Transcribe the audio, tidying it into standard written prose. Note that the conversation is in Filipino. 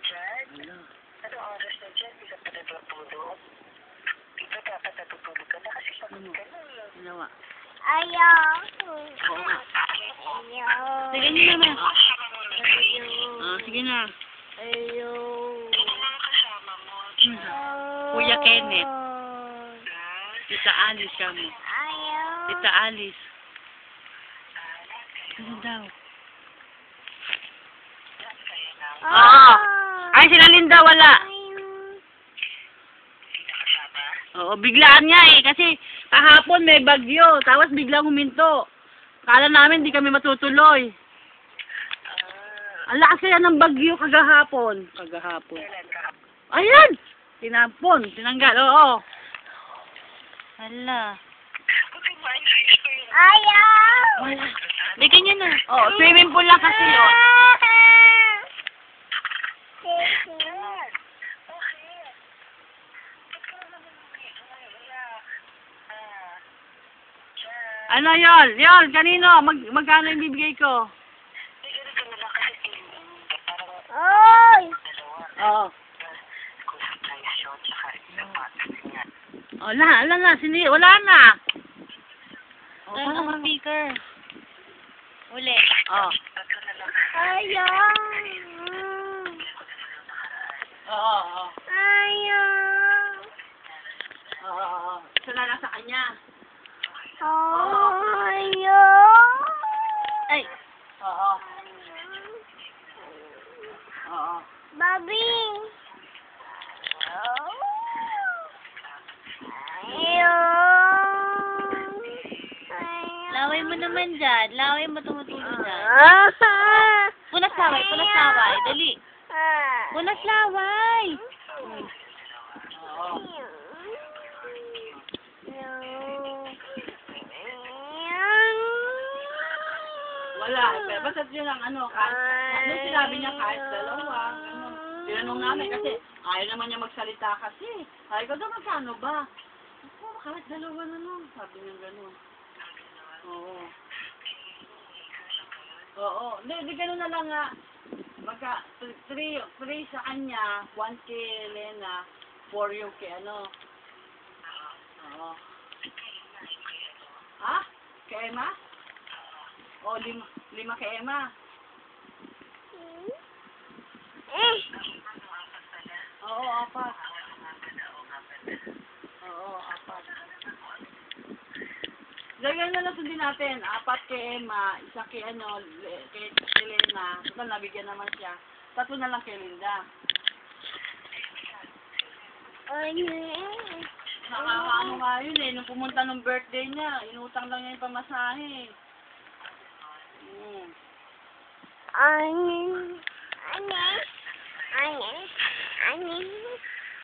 dyan? Anong oras na dyan? Hindi ka pa natutulog? Dito dapat natutulog ka na kasi pagod ka na eh. Ginawa. Ayaw. Oo nga. Ayaw. Sige na naman. Ayaw. Sige na. Ayaw. Ano mga kasama mo? Kuya Kenneth. Tita Alice ka mo. Ayaw. Tita Alice. Ano daw? Oo. Ay, sila Linda wala. Hindi na kasama? Oo, biglaan niya eh. Kasi kahapon may bagyo. Tapos biglang huminto. Kala namin di kami matutuloy. Ang lakas kaya ng bagyo kagahapon. Kailan ka? Ayan! Tinampon. Tinanggal. Oo. Hala. Buti ma-excuse ko yung... Ayaw. Wala. Bigyan niya na. Oo, swimming pool lang kasi yun. Dad, bakit? Ba't ka naman umiiyak? Dad. Ano yun? Yun, kanino? Magkano yung bibigay ko? Hindi, ganito na lang kasi parang Oy. dalawa. Oo. Kulang tayo siya, tsaka isa pa. Ganyan. Wala na. Wala na. Oh, Turn on speaker. Uli. Oh. Ba't ka na lang? Ayaw. Oo. Ayaw. Oo. Isa na lang sa kanya. Ayaw. Ay. Oo. Oo. Bobby. Ayaw. Laway mo naman dyan. Laway mo tumutulong dyan. Ayaw. Punas laway. Punas laway. Dali. Punas laway. Oo. Wala. Basta yun ang ano. Ano sinabi niya kahit dalawa. Ano. Tinanong namin kasi ayaw naman niya magsalita kasi. Sabi ko daw magkano ba? Ako, kahit dalawa na lang. Sabi niya gano'n. Oo. Oo. Hindi gano'n na lang nga. Magka, 3 sa kanya, 1 kay Lena, 4 yung kay ano. Oo. Ha? Kay Emma? O, 5 kay Emma. Oo, 4. Oo, 4. Lagyan na lang sundin natin. 4 kay Emma, 1 kay ano, kay Lena. Total, nabigyan naman siya. 3 na lang kay Linda. Nakakaano nga yun eh. Nung pumunta ng birthday niya, inutang lang niya yung pamasahe. Anin. Anin. Anin. Anin.